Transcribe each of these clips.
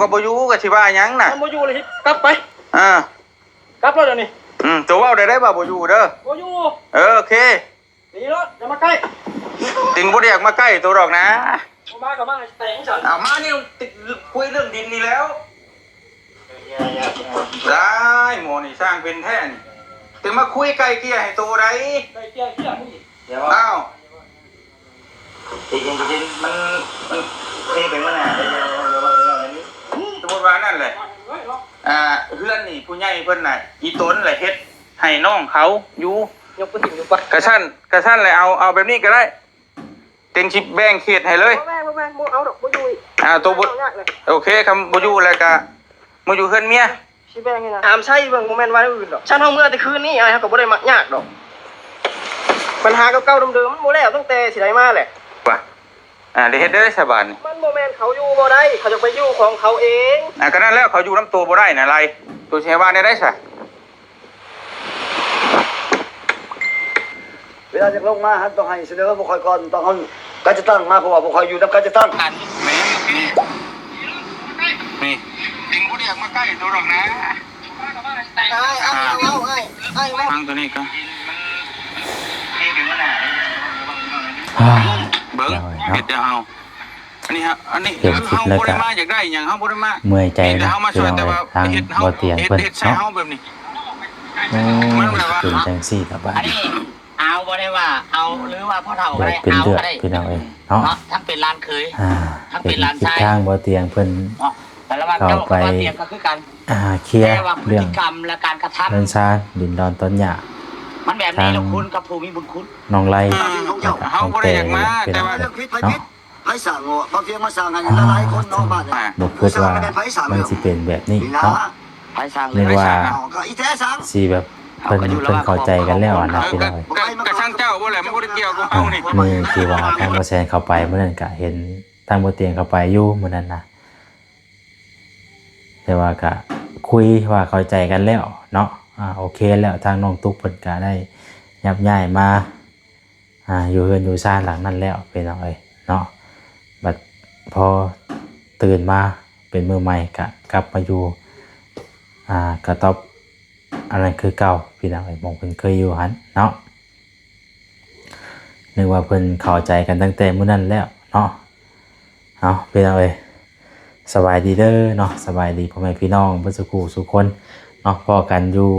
กับบ่อยู่ก็สิว่าหยังน่ะบ่อยู่เลยกลับไปกลับแล้วเดี๋ยวนี้ตัวเว้าได้บ่อยู่เด้อบ่อยู่โอเคดีแล้วอย่ามาใกล้ติงบ่ได้อยากมาใกล้ตัวดอกนะมาก็มาแต่งฉันมานี่คุยเรื่องดินนี่แล้วได้หมอนี่สร้างเป็นแท้นี่ถึงมาคุยไกลเกลี่ยให้ตัวใดไกลเกลี่ยนี่เดี๋ยวอ้าวจริงมันเป็นว่าน่ะสมมุติว่านั่นแหละเพื่อนนี่ผู้ใหญ่เพิ่นน่ะอีต้นแหละเฮ็ดให้น้องเขาอยู่ยกไปหิ้งอยู่ปะกระชั้นเลยเอาแบบนี้ก็ได้เต็งชิปแบ่งเขตให้เลยแบ่งบ่เอาดอกบ่อยู่ตัวบ่โอเคคำบ่อยู่แล้วก็บ่อยู่เฮือนเมียสิแบ่งนี่นะถามใช่เบิ่งบ่แม่นว่าอื่นดอกฉันเฮาเมื่อแต่คืนนี้อ้ายเฮาก็บ่ได้มักยากดอกปัญหาเก่าๆเดิมๆมันบ่แล้วตั้งแต่สิได้มาแหละว่าได้เฮ็ดได้สบายนี่มันบ่แม่นเขาอยู่บ่ได้เขาจะไปอยู่ของเขาเองก็นั่นแล้วเขาอยู่น้ำตัวบ่ได้น่ะไรตัวสิให้ว่าได้ซะเวลาจะลงมาฮะต้องให้เสนอบุคคลก่อนต้องเอาการจะตั้งมาเพราะว่าบุคคลอยู่นำการจะตั้งนี่ติงบ่ได้อยากมาใกล้ตัวดอกนะฟังตัวนี้ก็เบิ่งเฮ็ดเอาอันนี้ฮะอันนี้เฮาบ่ได้มาอยากได้หยังเฮาบ่ได้มาเมื่อยใจนะคือเราทางบ่เตียงเพิ่นเนาะเป็นจังซี่ครับอันนี้เอาบ่ได้ว่าเอาหรือว่าพ่อเฒ่าก็ได้เอาก็ได้พี่น้องเอ้ยเนาะทั้งเป็นร้านเคยทั้งเป็นร้านชายทางบ่เตียงเพิ่นแต่ละวันเจ้าบ่เตียงก็คือกันเคลียร์เรื่องกรรมและการกระทำเรื่องชาดินดอนต้นหญ้ามันแบบนี้แล้วคุณกับผู้มีบุญคุณน้องไล่เฮาบ่ได้อยากมาแต่ว่าเรื่องผิดผิดไผสร้างบางทีมาสร้างให้หลายคนน้องบ้านบ่คิดว่ามันสิเป็นแบบนี้เนาะไผสร้างเรียกว่าก็อีแท้สร้างสิแบบเพิ่นเข้าใจกันแล้วนะพี่น้องกระช่างเจ้าบ่แหละมันบ่ได้เกี่ยวกับเฮานี่มื้อที่ว่าทางบ่แซนเข้าไปมื้อนั้นก็เห็นทางบ่เตียงเข้าไปอยู่มื้อนั้นนะแต่ว่าก็คุยว่าเข้าใจกันแล้วเนาะโอเคแล้วทางน้องตุ๊กเพิ่นก็ได้ยับย้ายมาอยู่เฮือนอยู่ซ่านหลังนั้นแล้วพี่น้องเอ้ยเนาะบัดพอตื่นมาเป็นมื้อใหม่ก็กลับมาอยู่กระต๊อบอะไรคือเก่าพี่น้องไอ้มองเพิ่นเคยอยู่หันเนาะนึกว่าเพิ่นเข้าใจกันตั้งแต่มื้อนั้นแล้วเนาะเอาพี่น้องเอ้ยสบายดีเด้อเนาะสบายดีพ่อแม่พี่น้องเพิ่นสุขสุขคนเนาะพอกันอยู่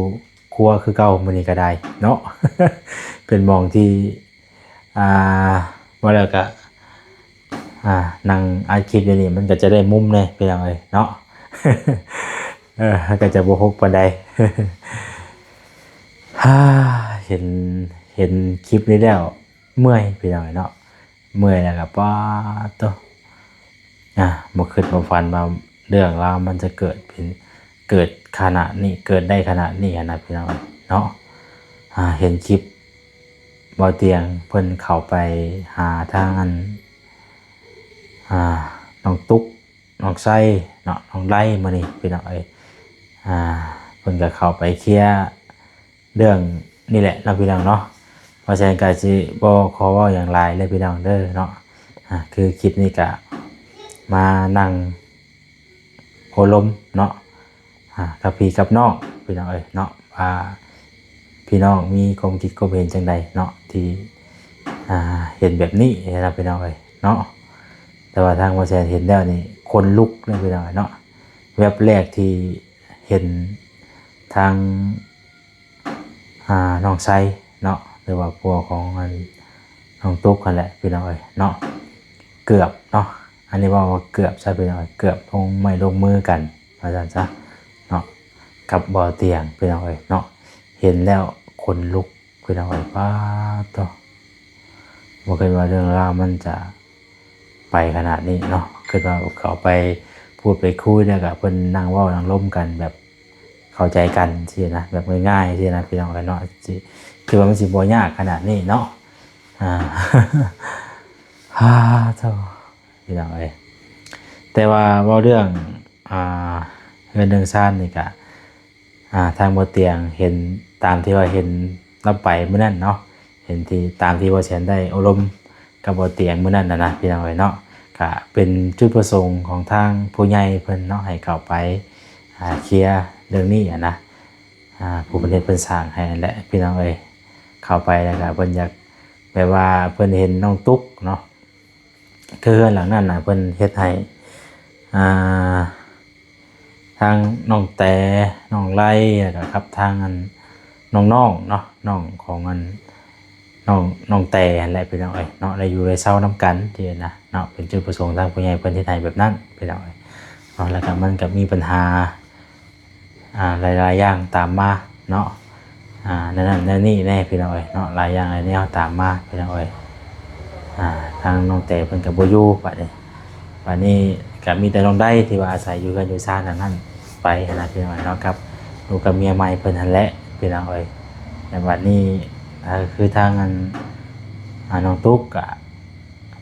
ครัวคือเก่ามื้อนี้ก็ได้เนาะ เป็นมองที่ว่าแล้วก็นั่งอัดคลิปอยู่นี่มันก็จะได้มุมแน่พี่น้องเอ้ยเนาะ ก็จะบ่ฮกปานใด เห็นคลิปนี้แล้วเมื่อยพี่น้องเนาะเมื่อยแล้วก็ป้าตัวบ่คิดบ่ฝันว่าเรื่องราวมันจะเกิดขนาดนี้เกิดได้ขนาดนี้นะพี่น้องเนาะเห็นคลิปบ่เตียงเพิ่นเข้าไปหาทางน้องตุ๊กน้องไส้เนาะน้องไล่มื้อนี้พี่น้องเอ้ยเพิ่นก็เข้าไปเคลียร์เรื่องนี่แหละเนาะพี่น้องเนาะเพราะฉะนั้นก็สิบ่ขอเว้าอย่างไรเลยพี่น้องเด้อเนาะคือคลิปนี้ก็มานั่งโหลมเนาะกับพี่กับน้องพี่น้องเอ้ยเนาะว่าพี่น้องมีความคิดความเห็นจังใดเนาะที่เห็นแบบนี้นะพี่น้องเอ้ยเนาะแต่ว่าทางบ่แซ่เห็นแล้วนี่คนลุกเลยพี่น้องเนาะแวบแรกที่เห็นทางน้องไซเนาะหรือว่าพัวของน้องตุ๊กกันแหละพี่น้องเอ้ยเนาะเกือบเนาะอันนี้ว่าเกือบใช่พี่น้องเกือบลงไม่ลงมือกันอาจารย์ซะเนาะกับบ่อเตียงพี่น้องเอ้ยเนาะเห็นแล้วคนลุกพี่น้องเอ้ยป้าตัวบ่เคยว่าเรื่องราวมันจะไปขนาดนี้เนาะคือว่าเขาไปพูดไปคุยแล้วก็เพิ่นนั่งเว้านั่งล้มกันแบบเข้าใจกันสินะแบบง่ายๆสินะพี่น้องกันเนาะสิคือว่ามันสิบ่ยากขนาดนี้เนาะเจ้าพี่น้องเอ้ยแต่ว่าเว้าเรื่องเรื่องซ่านนี่ก็ทางบ่เตียงเห็นตามที่ว่าเห็นเราไปมื้อนั้นเนาะเห็นที่ตามที่ว่าฉันได้อบรมกับบ่เตียงมื้อนั้นนะพี่น้องเอ้ยเนาะ ก็เป็นจุดประสงค์ของทางผู้ใหญ่เพิ่นเนาะให้เข้าไปเคลียร์เรื่องนี้นะผู้ประเทศเพิ่นสร้างให้และพี่น้องเอ้ยเข้าไปแล้วก็เพิ่นอยากแบบว่าเพิ่นเห็นน้องตุ๊กเนาะคือหลังนั้นน่ะเพิ่นเฮ็ดให้ทางน้องแต่น้องไล่แล้วก็ครับทางน้องๆเนาะน้องของน้องแต่และพี่น้องเอ้ยเนาะได้อยู่ได้เศร้าน้ำกันที่นะเนาะเป็นจุดประสงค์ทางผู้ใหญ่เพิ่นเฮ็ดให้แบบนั้นพี่น้องเอ้ยเนาะแล้วก็มันก็มีปัญหาหลายๆอย่างตามมาเนาะนั่นนี่แน่พี่น้องเอ้ยเนาะหลายอย่างหลายแนวตามมาพี่น้องเอ้ยทางน้องแต่เพิ่นก็บ่อยู่บัดนี้ก็มีแต่น้องได้ที่ว่าอาศัยอยู่กันอยู่ซ่านนั่นไปนะพี่น้องเนาะครับลูกกับเมียใหม่เพิ่นหั่นแหละพี่น้องเอ้ยแต่บัดนี้คือทางน้องตุ๊กก็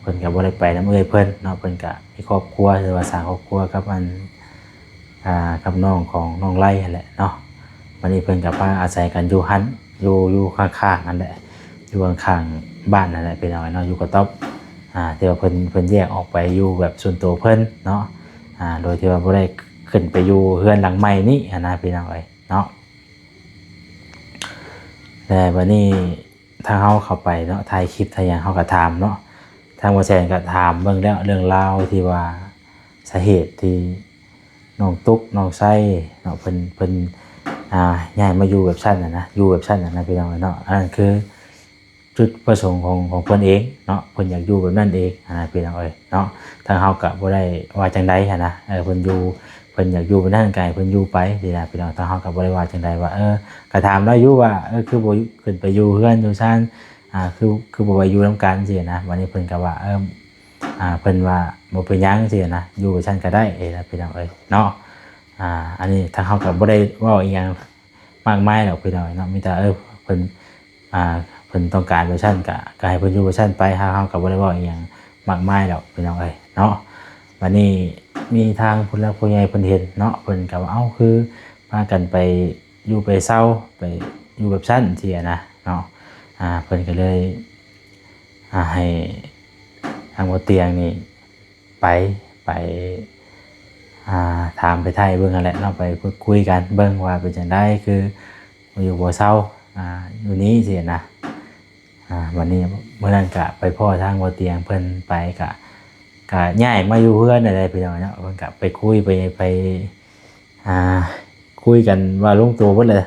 เพิ่นก็บ่ได้ไปนำเพิ่นเนาะเพิ่นก็มีครอบครัวหรือว่าสร้างครอบครัวกับกับน้องของน้องไล่นั่นแหละเนาะวันนี้เพิ่นก็พาอาศัยกันอยู่หันอยู่ข้างๆนั่นแหละอยู่ข้างๆบ้านนั่นแหละพี่น้องเนาะอยู่กับต๊อบที่ว่าเพิ่นแยกออกไปอยู่แบบส่วนตัวเพิ่นเนาะโดยที่ว่าบ่ได้ขึ้นไปอยู่เรือนหลังใหม่นี้นะพี่น้องเอ้ยเนาะแต่วันนี้ถ้าเฮาเข้าไปเนาะถ่ายคลิปถ่ายหยังเฮาก็ถามเนาะทางบ่แซนก็ถามเบิ่งแล้วเรื่องราวที่ว่าสาเหตุที่น้องตุ๊กน้องไส้เนาะเพิ่นย้ายมาอยู่แบบชั้นนะอยู่แบบชั้นนะพี่น้องเนาะอันนั้นคือจุดประสงค์ของเพิ่นเองเนาะเพิ่นอยากอยู่แบบนั้นเองนะพี่น้องเอ้ยเนาะทางเฮาก็บ่ได้ว่าจังใดนะเพิ่นอยากอยู่แบบนั้นไกลเพิ่นอยู่ไปนี่นะพี่น้องทางเฮาก็บ่ได้ว่าจังใดว่าก็ถามเราอยู่ว่าคือบ่ขึ้นไปอยู่เฮือนอยู่ชั้นคือบ่ไปอยู่นำกันสินะวันนี้เพิ่นก็ว่าเพิ่นว่าบ่เป็นหยังสินะอยู่กับฉันก็ได้นะพี่น้องเอ้ยเนาะอันนี้ทางเฮาก็บ่ได้เว้าอีหยังมากมายหรอกพี่น้องเนาะมีแต่เพิ่นเพิ่นต้องการกับฉันก็ให้เพิ่นอยู่กับฉันไปเฮาก็บ่ได้เว้าอีหยังมากมายหรอกพี่น้องเอ้ยเนาะวันนี้มีทางผู้หลักผู้ใหญ่เพิ่นเห็นเนาะเพิ่นก็ว่าคือพากันไปอยู่ไปเซาไปอยู่แบบฉันสินะเนาะเพิ่นก็เลยให้ทางบ่เตียงนี่ไปถามไปไทยเบิ่งนั่นแหละเนาะไปพูดคุยกันเบิ่งว่าเป็นจังได๋คืออยู่บ่เซาอยู่นี้สินะวันนี้เมื่อนั้นก็ไปพ่อทางบ่เตียงเพิ่นไปก็ย้ายมาอยู่เฮือนได้พี่น้องเนาะเพิ่นก็ไปคุยไปคุยกันว่าลงตัวเบิดเลย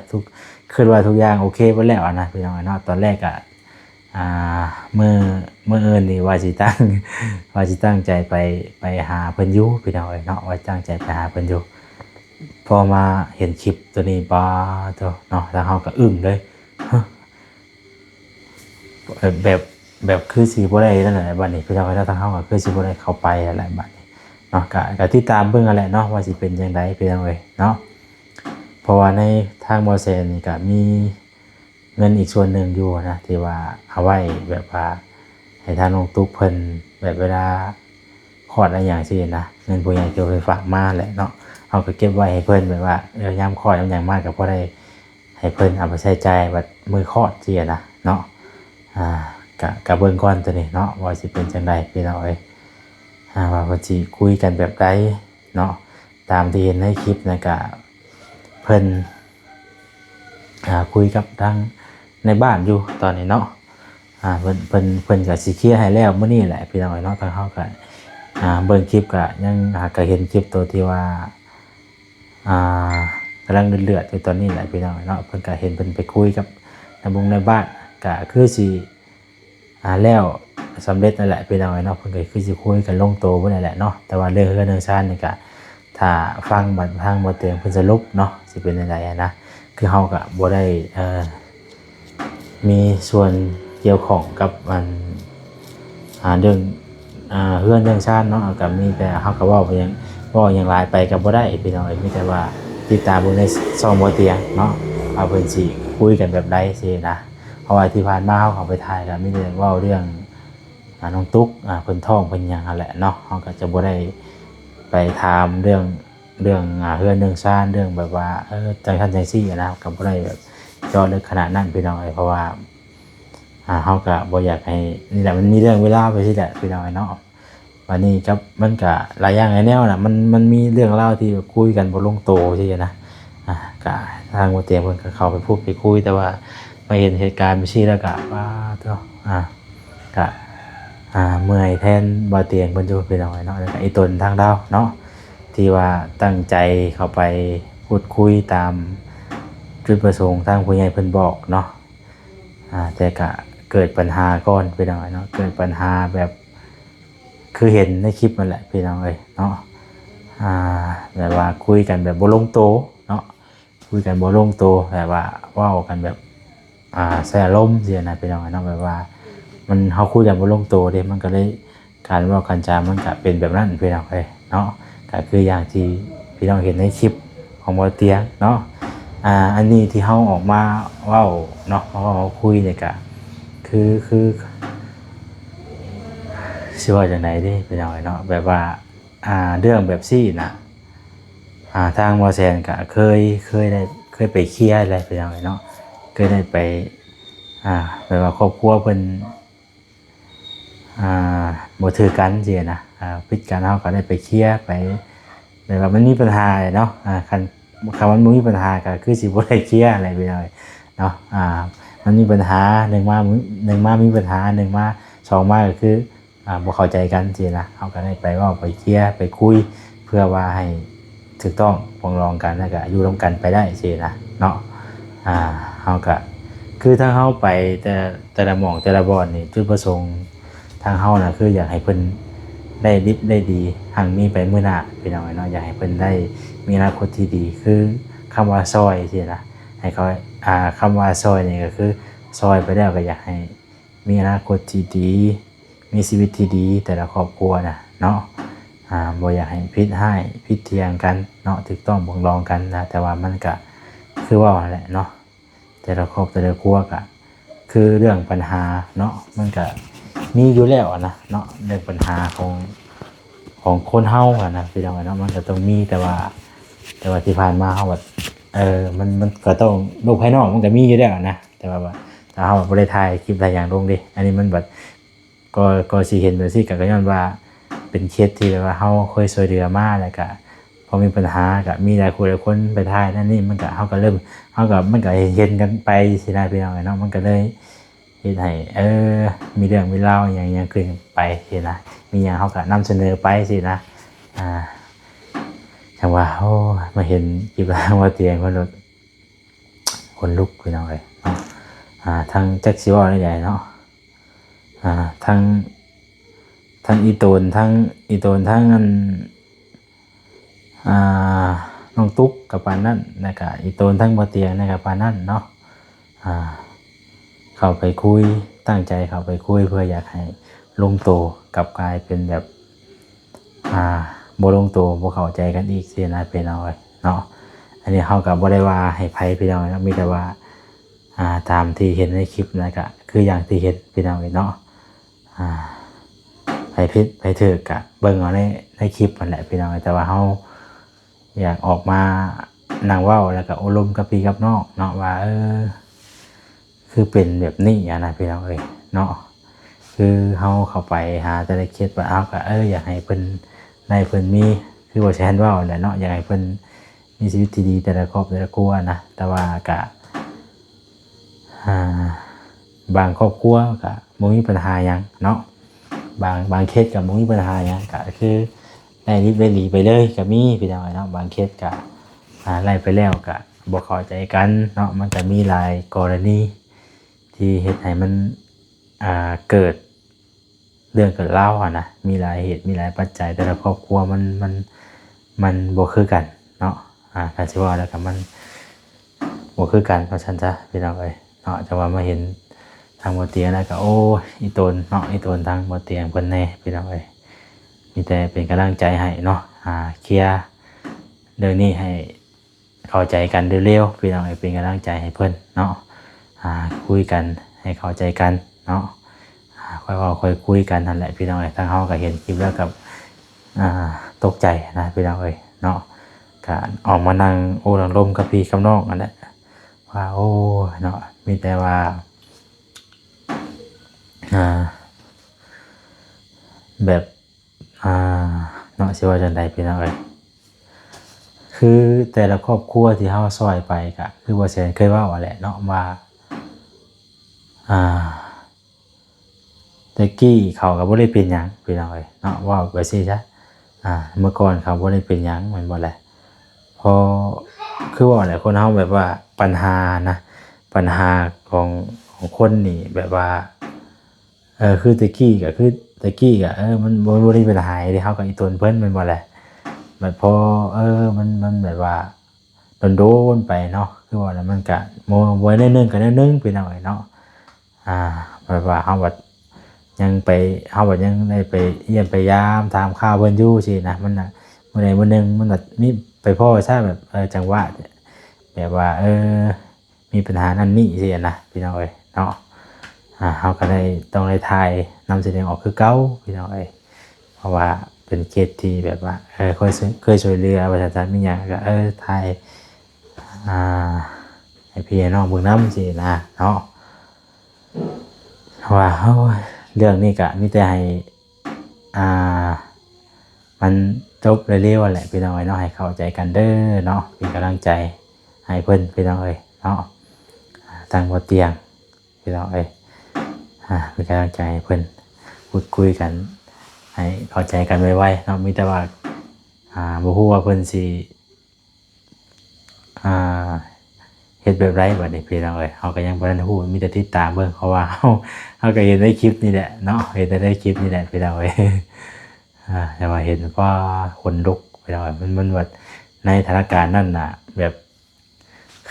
คิดว่าทุกอย่างโอเคเบิดแล้วนะพี่น้องเนาะตอนแรกก็เมื่ออื่นนี่ว่าสิตั้งใจไปหาเพิ่นอยู่พี่น้องเนาะว่าตั้งใจไปหาเพิ่นอยู่พอมาเห็นคลิปตัวนี้บ่ตัวเนาะแล้วเฮาก็อึ้งเลยแบบคือสิบ่ได้นั่นแหละบัดนี้พี่น้องเนาะทางเฮาก็คือสิบ่ได้เข้าไปอะไรบัดนี้เนาะก็ติดตามเบิ่งนั่นแหละเนาะว่าสิเป็นจังไดพี่น้องเนาะเพราะว่าในทางบ่แซนนี่ก็มีเงินอีกส่วนหนึ่งอยู่นะที่ว่าเอาไว้แบบว่าให้ทางน้องตุ๊กเพิ่นแบบเวลาคลอดอะไรอย่างซี่นะเงินผู้ใหญ่เก็บไว้ฝากมาแหละเนาะเอาก็เก็บไว้ให้เพิ่นแบบว่ายามคลอดอย่างมากก็พอได้ให้เพิ่นเอาไปใช้จ่ายบัดมื้อคลอดซี่นะเนาะก็เบิ่งก่อนตัวนี้เนาะว่าสิเป็นจังไดพี่น้องเอ้ยว่าเพิ่นสิคุยกันแบบใดเนาะตามที่เห็นในคลิปนะก็เพิ่นคุยกับทางในบ้านอยู่ตอนนี้เนาะเพิ่นก็สิเคลียร์ให้แล้วมื้อนี้แหละพี่น้องเนาะทางเฮาก็เบิ่งคลิปก็ยังก็เห็นคลิปตัวที่ว่ากำลังเดือดอยู่ตอนนี้แหละพี่น้องเนาะเพิ่นก็เห็นเพิ่นไปคุยกับในบ้านก็คือสิแล้วสำเร็จนั่นแหละพี่น้องเนาะเพิ่นก็คือสิคุยกันลงตัวบ่นั่นแหละเนาะแต่ว่าเรื่องเฮือนเรื่องชานนี่ก็ถ้าฟังบัดทางบ่เตียงเพิ่นสรุปเนาะสิเป็นจังไดนะคือเฮาก็บ่ได้มีส่วนเกี่ยวข้องกับเรื่องเฮือนเรื่องชาติเนาะก็มีแต่เฮาก็เว้าอย่างหลายไปก็บ่ได้พี่น้องมีแต่ว่าติดตามเบิ่งในช่องบ่เตียงเนาะเอาเพิ่นสิคุยกันแบบใดสินะเพราะว่าที่ผ่านมาเฮาเข้าไปถ่ายก็มีแต่เว้าเรื่องน้องตุ๊กเพิ่นท้องเพิ่นหยังนั่นแหละเนาะเฮาก็จะบ่ได้ไปถามเรื่องเฮือนเรื่องชาติเรื่องแบบว่าจังซั่นจังซี่นะก็บ่ได้แบบเจาะลึกขนาดนั้นพี่น้องเพราะว่าเฮาก็บ่อยากให้นี่แหละมันมีเรื่องเวลาไปสิแหละพี่น้องเนาะ วันนี้ครับมันก็หลายอย่างหลายแนวน่ะมันมีเรื่องเล่าวที่คุยกันบ่ลงโตใช่ไหมนะก็ทางบ่เตียงเพิ่นก็เข้าไปพูดไปคุยแต่ว่ามาเห็นเหตุการณ์ไปซี่แล้วก็ว่าเนาะก็เมื่อยแทนบ่เตียงเพิ่นอยู่พี่น้องเนาะแล้วก็ไอ้ตนทางดาวเนาะที่ว่าตั้งใจเข้าไปพูดคุยตามจุดประสงค์ทางผู้ใหญ่เพิ่นบอกเนาะแต่ก็เกิดปัญหาก่อนพี่น้องเนาะเกิดปัญหาแบบคือเห็นในคลิปนั่นแหละพี่น้องเนาะแบบว่าคุยกันแบบบ่ลงโตเนาะคุยกันบ่ลงโตแบบว่าเว้ากันแบบใส่อารมณ์เสียนะพี่น้องเนาะแบบว่ามันเฮาคุยกันบ่ลงโตเด้มันก็เลยการเว้ากันจามันก็เป็นแบบนั้นพี่น้องเนาะก็คืออย่างที่พี่น้องเห็นในคลิปของบ่เตียงเนาะอันนี้ที่เฮาออกมาเว้าเนาะเฮาคุยเนี่ยก็คือสิว่าจังได๋เด้พี่น้องเนาะแบบว่าเรื่องแบบซี่นะทางบ่แซนก็เคยไปเคลียร์อะไรพี่น้องเนาะเคยได้ไปแบบว่าครอบครัวเพิ่นบ่ถือกันจังซี่นะผิดกันเฮาก็ได้ไปเคลียร์ไปแบบว่ามันมีปัญหาเนาะคันมันบ่มีปัญหาก็คือสิบ่ได้เคลียร์อะไรพี่น้องเนาะมันมีปัญหา1มามีปัญหา1มา2มาก็คือบ่เข้าใจกันสินะเฮาก็ได้ไปเว้าไปเคลียร์ไปคุยเพื่อว่าให้ถูกต้องปรองดองกันแล้วก็อยู่ร่วมกันไปได้สินะเนาะเฮาก็คือถ้าเฮาไปแต่ละหม่องแต่ละบ่อนนี่จุดประสงค์ทางเฮาน่ะคืออยากให้เพิ่นได้ดิบได้ดีหังมีไปมื้อหน้าพี่น้องเนาะอยากให้เพิ่นได้มีอนาคตที่ดีคือคำว่าซอยสินะให้เขาคำว่าซอยนี่ก็คือซอยไปแล้วก็อยากให้มีอนาคตที่ดีมีชีวิตที่ดีแต่ละครอบครัวนะเนาะบ่อยากให้พิดเทียงกันเนาะถูกต้องปรองดองกันนะแต่ว่ามันก็คือว่าแหละเนาะแต่ละครอบแต่ละครัวก็คือเรื่องปัญหาเนาะมันก็มีอยู่แล้วนะเนาะเรื่องปัญหาของคนเฮานะพี่น้องเนาะมันก็ต้องมีแต่ว่าที่ผ่านมาเฮาแบบมันก็ต้องโลกภายนอกมันก็มีอยู่แล้วนะแต่ว่าถ้าเฮาบ่ได้ถ่ายคลิปหลายอย่างลงดิอันนี้มันแบบก็สิเห็นแบบซี่ก็ย้อนว่าเป็นเคสที่แบบว่าเฮาเคยช่วยเหลือมาแล้วก็พอมีปัญหาก็มีหลายคนไปถ่ายนั่นนี่มันก็เฮาก็เริ่มมันก็เห็นกันไปสินะพี่น้องเนาะมันก็เลยเฮ็ดให้มีเรื่องมีราวหยังขึ้นไปสินะมีหยังเฮาก็นำเสนอไปสินะจังว่าโอ้มาเห็นคลิปว่าเตียงเพิ่นรถคนลุกพี่น้องเนาะทางจักสิว่าได้ใหญ่เนาะทั้งอีโตนทั้งอันน้องตุ๊กกับปานนั่นแล้วก็อีโตนทั้งบ่เตียงนะครับปานนั่นเนาะเข้าไปคุยตั้งใจเข้าไปคุยเพื่ออยากให้ลงโตกลับกลายเป็นแบบบ่ลงโตบ่เข้าใจกันอีกสินะพี่น้องเนาะอันนี้เฮาก็บ่ได้ว่าให้ไผพี่น้องมีแต่ว่าตามที่เห็นในคลิปนะก็คืออย่างที่เห็นพี่น้องเนาะไปผิดไปถูกก็เบิ่งเอาในคลิปนั่นแหละพี่น้องแต่ว่าเฮาอยากออกมานั่งเว้าแล้วก็อบรมกับพี่กับน้องเนาะว่าคือเป็นแบบนี้นะพี่น้องเนาะคือเฮาเข้าไปหาแต่ละเคสว่าเอาก็อยากให้เพิ่นได้เพิ่นมีคือบ่ใช่เว้าแหละเนาะอยากให้เพิ่นมีชีวิตที่ดีแต่ละครอบแต่ละครัวนะแต่ว่าก็บางครอบครัวก็บ่มีปัญหาหยังเนาะบางเคสก็บ่มีปัญหาหยังก็คือได้ริบได้หลีไปเลยก็มีพี่น้องเนาะบางเคสก็ไล่ไปแล้วก็บ่เข้าใจกันเนาะมันก็มีหลายกรณีที่เฮ็ดให้มันเกิดเรื่องเกิดราวนะมีหลายเหตุมีหลายปัจจัยแต่ละครอบครัวมันบ่คือกันเนาะถ้าสิว่าแล้วก็มันบ่คือกันเพราะฉะนั้นจ้ะพี่น้องเนาะจะว่ามาเห็นทางบ่เตียงแล้วก็โอ้อีโตนเนาะอีโตนทางบ่เตียงเพิ่นแน่พี่น้องมีแต่เป็นกำลังใจให้เนาะเคลียร์เรื่องนี้ให้เข้าใจกันเร็วๆพี่น้องเป็นกำลังใจให้เพิ่นเนาะคุยกันให้เข้าใจกันเนาะค่อยเว้าค่อยคุยกันนั่นแหละพี่น้องทางเฮาก็เห็นคลิปแล้วกับตกใจนะพี่น้องเนาะก็ออกมานั่งโอ้ลมกับพี่กับน้องนั่นแหละว่าโอ้เนาะมีแต่ว่าแบบ เนาะสิว่าจังไดพี่น้องเอ้ยคือแต่ละครอบครัวที่เฮาซอยไปก็คือบ่แซ่นเคยเว้าแหละเนาะว่าแต่กี้เขาก็บ่ได้เป็นหยังพี่น้องเอ้ยเนาะเว้าไปซี่ซะเมื่อก่อนเขาบ่ได้เป็นหยังแม่นบ่แหละพอคือว่าแหละคนเฮาแบบว่าปัญหานะปัญหาของคนนี่แบบว่าคือแต่กี้ก็คือแต่กี้ก็มันบ่ได้เป็นหายที่เฮาก็อีตนเพิ่นแม่นบ่แหละแบบพอมันแบบว่าโดนๆไปเนาะคือว่าแล้วมันก็บ่ได้นึงก็ได้นึงพี่น้องเอ้ยเนาะแบบว่าเฮาบัดยังไปเฮาบัดยังได้ไปเยี่ยมไปยามถามข่าวเพิ่นอยู่สินะมันน่ะมื้อใดมื้อหนึงมันแบบมีไปพ้อซะแบบจังหวะแบบว่ามีปัญหานั่นนี่สินะพี่น้องเอ้ยเนาะเฮาก็ได้ต้องได้ถ่ายนำแสดงออกคือเก่าพี่น้องเอ้ยเพราะว่าเป็นเคสที่แบบว่าเคยช่วยเหลือประชาชนมีหยังก็ถ่ายให้พี่น้องเบิ่งนำสินะเนาะว่าเรื่องนี้ก็มีแต่ให้มันจบเร็วๆแหละพี่น้องเอ้ยเนาะให้เข้าใจกันเด้อเนาะเป็นกำลังใจให้เพิ่นพี่น้องเอ้ยเนาะทางบ่เตียงพี่น้องเอ้ยเป็นกำลังใจให้เพิ่นพูดคุยกันให้เข้าใจกันไวๆเนาะมีแต่ว่าบ่ฮู้ว่าเพิ่นสิเฮ็ดแบบไรบัดนี้พี่น้องเอ้ยเฮาก็ยังบ่ทันฮู้มีแต่ติดตามเบิ่งเพราะว่าเฮาก็เห็นในคลิปนี่แหละเนาะเห็นแต่ในคลิปนี่แหละพี่น้องเอ้ยแต่ว่าเห็นว่าคนลุกพี่น้องเอ้ยมันแบบในสถานการณ์นั้นน่ะแบบ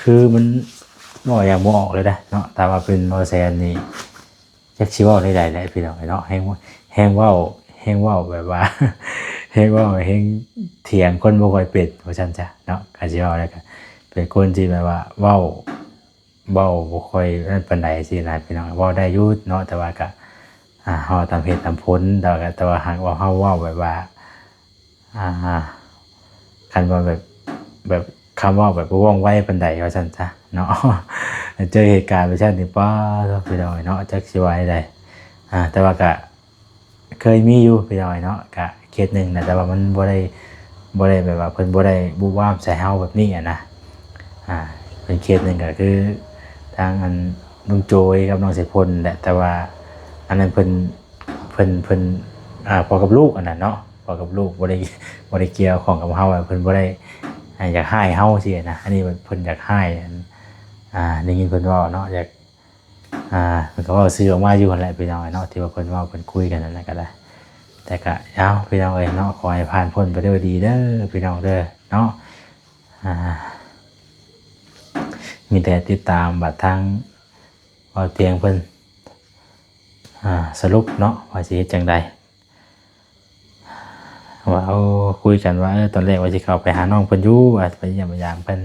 คือมันบ่อย่างบ่ออกเลยนะเนาะแต่ว่าเป็นมอแซนนี่จักสิเว้าได้ๆแหละพี่น้องเอ้ยเนาะแฮงเว้าแบบว่าแฮงเว้าแฮงเถียงคนบ่ค่อยเป็นว่าซั่นจ้ะเนาะก็สิเว้าได้ก็เป็นคนที่แบบว่าเว้าบ่ค่อยนั่นปานใดสินะพี่น้องเว้าได้อยู่เนาะแต่ว่าก็เฮาตามเหตุตามผลแต่ว่าหากว่าเฮาเว้าแบบว่าคันว่าแบบคำเว้าแบบบ่ว่องไวปานใดว่าซั่นจ้ะเนาะเจอเหตุการณ์แบบนี้ป๊าพี่น้องเนาะจักสิว่าได้แต่ว่าก็เคยมีอยู่พี่น้องเนาะก็เคสนึงนะแต่ว่ามันบ่ได้แบบว่าเพิ่นบ่ได้บุว่ามใส่เฮาแบบนี้นะเป็นเคสหนึ่งก็คือทางลุงโจยกับน้องเสพลแหละแต่ว่าอันนั้นเพิ่นพอกับลูกอันนั้นเนาะพอกับลูกบ่ได้เกี่ยวของกับเฮาเพิ่นบ่ได้อยากให้เฮาสินะอันนี้เพิ่นอยากให้ได้ยินเพิ่นเว้าเนาะอยากเพิ่นก็เว้าซื่อออกมาอยู่นั่นแหละพี่น้องเนาะที่ว่าเพิ่นเว้าเพิ่นคุยกันนั่นแหละก็ได้แต่ก็เอาพี่น้องเอ้ยเนาะขอให้ผ่านพ้นไปด้วยดีเด้อพี่น้องเด้อเนาะมีแต่ติดตามบัดทางว่าเตียงเพิ่นสรุปเนาะว่าสิเฮ็ดจังใดว่าเอาคุยกันว่าตอนแรกว่าสิเข้าไปหาน้องเพิ่นอยู่ว่าไปเยี่ยมยามเพิ่น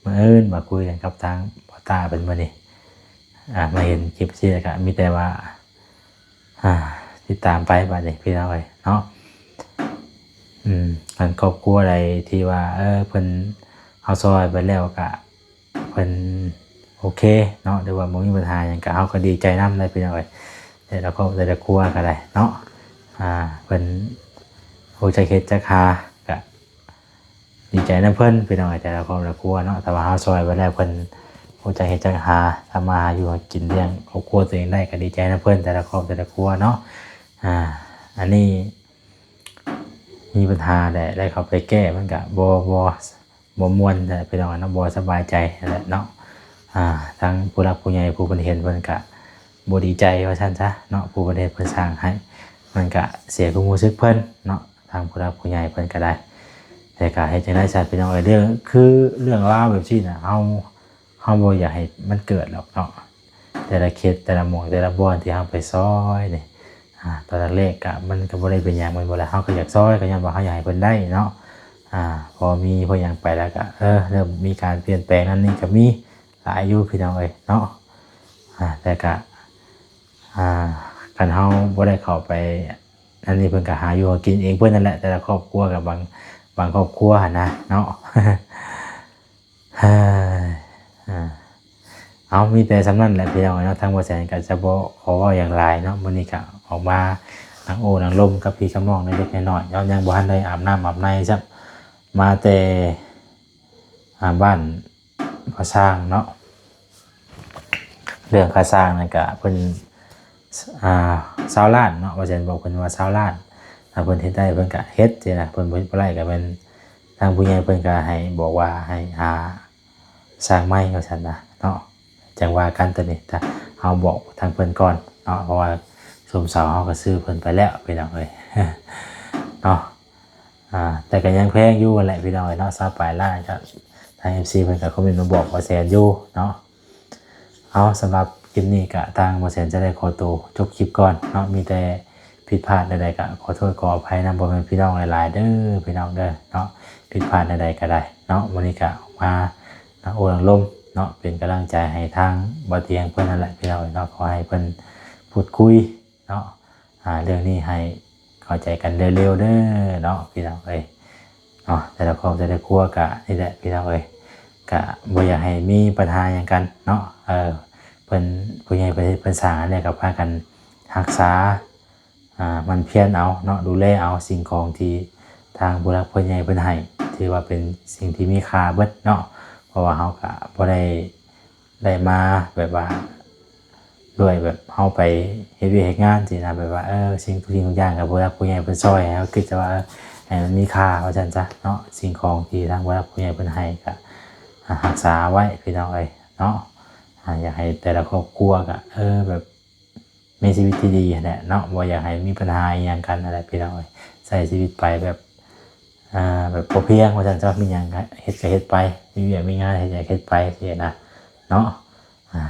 มื้ออื่นมาคุยกันกับทางพ่อตาเพิ่นมื้อนี้มาเห็นคลิปสิแล้วก็มีแต่ว่าติดตามไปบัดนี้พี่น้องเอ้ยเนาะมันครอบครัวใดที่ว่าเพิ่นเอาซอยไปแล้วก็เพิ่นโอเคเนาะหรือว่าบ่มีปัญหาหยังก็เฮาก็ดีใจนำได้พี่น้องเอ้ยแต่ละครอบครัวก็ได้เนาะเพิ่นโอ้ใจเฮ็ดจักหาก็ดีใจนำเพิ่นพี่น้องเอ้ยแต่ละครอบครัวเนาะแต่ว่าเฮาซอยไปแล้วเพิ่นโอ้ใจเฮ็ดจักหาทำมาหาอยู่กินเลี้ยงครอบครัวตัวเองได้ก็ดีใจนำเพิ่นแต่ละครอบครัวเนาะอันนี้มีปัญหาได้เข้าไปแก้มันก็บ่ม่วนแต่พี่น้องเนาะบ่สบายใจนั่นแหละเนาะทั้งผู้รักผู้ใหญ่ผู้เพิ่นเห็นเพิ่นก็บ่ดีใจว่าซั่นซะเนาะผู้เพิ่นเฮ็ดเพิ่นสร้างให้มันก็เสียความรู้สึกเพิ่นเนาะทางผู้รักผู้ใหญ่เพิ่นก็ได้แต่ก็เฮ็ดจังได๋ซะพี่น้องเรื่องคือเรื่องราวแบบนี้น่ะเฮาบ่อยากให้มันเกิดหรอกเนาะแต่ละเคสแต่ละหม่องแต่ละบ่อนที่เฮาไปซอยนี่ตอนแรกก็มันก็บ่ได้เป็นหยังมันบ่แล้วเฮาก็อยากซอยก็ย้อนว่าเฮาอยากให้เพิ่นได้เนาะพอมีพอหยังไปแล้วก็เริ่มมีการเปลี่ยนแปลงนั้นนี่ก็มีหลายอยู่พี่น้องเอ้ยเนาะแต่ก็คันเฮาบ่ได้เข้าไปอันนี้เพิ่นก็หาอยู่หากินเองเพิ่นนั่นแหละแต่ละครอบครัวกับบางครอบครัวหั่นนะเนาะเอามีแต่สำนั้นแหละพี่น้องเนาะทางบ่แสนก็จะบ่ขอเว้าอย่างหลายเนาะมื้อนี้ก็ออกมา นางโอนางลมกับพี่คำน้องเล็กๆน้อยๆยังบ่ทันได้อาบน้ำอาบในซับมาแต่บ้านก่อสร้างเนาะเรื่องค่าสร้างนั่นก็เพิ่น20 ล้านเนาะว่าจะบอกเพิ่นว่า20 ล้านถ้าเพิ่นเฮ็ดได้เพิ่นก็เฮ็ดจังนะเพิ่นบ่ได้ก็เป็นทางผู้ใหญ่เพิ่นก็ให้บอกว่าให้หาสร้างใหม่ว่าซั่นนะเนาะจังว่ากันตัวนี้ถ้าเฮาบอกทางเพิ่นก่อนเนาะเพราะว่าสมเสาเฮาก็ซื้อเพิ่นไปแล้วพี่น้องเอ้ย เนาะแต่ก็ยังแพงอยู่นั่นแหละพี่น้องเอ้ยเนาะ20 ปลายล้านก็ทาง FC เพิ่นก็คอมเมนต์มาบอกว่าแสนอยู่เนาะเอาสำหรับคลิปนี้ก็ทางบ่แสนจะได้ขอตัวจบคลิปก่อนเนาะมีแต่ผิดพลาดใดๆก็ขอโทษขออภัยนำบ่แม่นพี่น้องหลายๆเด้อพี่น้องเด้อเนาะผิดพลาดใดๆก็ได้เนาะวันนี้ก็ออกมาโอ้ลังลมเนาะเป็นกำลังใจให้ทางบ่เตียงเพิ่นนั่นแหละพี่น้องเนาะขอให้เพิ่นพูดคุยเนาะเรื่องนี้ให้เข้าใจกันเร็วๆเด้อเนาะพี่น้องเอ้ยเนาะแต่ละครอบแต่ละครัวก็นี่แหละพี่น้องเอ้ยก็บ่อยากให้มีปัญหาหยังกันเนาะเพิ่นผู้ใหญ่ประเทศเพิ่นสร้างอันนี้ก็พากันรักษามันเพียรเอาเนาะดูแลเอาสิ่งของที่ทางผู้หลักผู้ใหญ่เพิ่นให้ถือว่าเป็นสิ่งที่มีค่าเบิดเนาะเพราะว่าเฮาก็บ่ได้มาแบบว่าด้วยแบบเฮาไปเฮ็ดเวียกเฮ็ดงานสินะแบบว่าสิ่งทุกสิ่งทุกอย่างก็ผู้หลักผู้ใหญ่เพิ่นช่วยให้เฮาคิดว่าให้มันมีค่าว่าซั่นซะเนาะสิ่งของที่ทางผู้หลักผู้ใหญ่เพิ่นให้ก็รักษาไว้พี่น้องเอ้ยเนาะอยากให้แต่ละครอบครัวก็แบบมีชีวิตที่ดีแหละเนาะบ่อยากให้มีปัญหาอีหยังกันอะไรพี่น้องเอ้ยใช้ชีวิตไปแบบแบบพอเพียงว่าซั่นซะมีหยังเฮ็ดก็เฮ็ดไปมีเวียกมีงานเฮ็ดก็เฮ็ดไปสินะเนาะ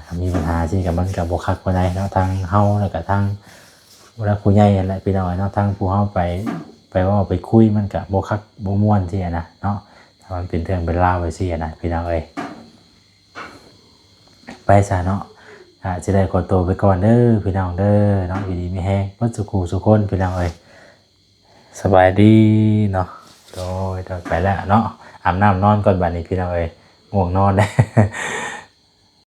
ถ้ามีปัญหาสิก็มันก็บ่คักปานใดเนาะทางเฮาแล้วก็ทางผู้หลักผู้ใหญ่นั่นแหละพี่น้องเนาะทางผู้เฮาไปเว้าไปคุยมันก็บ่คักบ่ม่วนสินะเนาะถ้ามันเป็นเรื่องเป็นราวไว้สินะพี่น้องเอ้ยไปซะเนาะจะได้ขอตัวไปก่อนเด้อพี่น้องเด้อเนาะอยู่ดีมีแฮงบ่สุขสุขคนพี่น้องเอ้ยสบายดีเนาะโดยไปแล้วเนาะอาบน้ำนอนก่อนบัดนี้พี่น้องเอ้ยง่วงนอนได้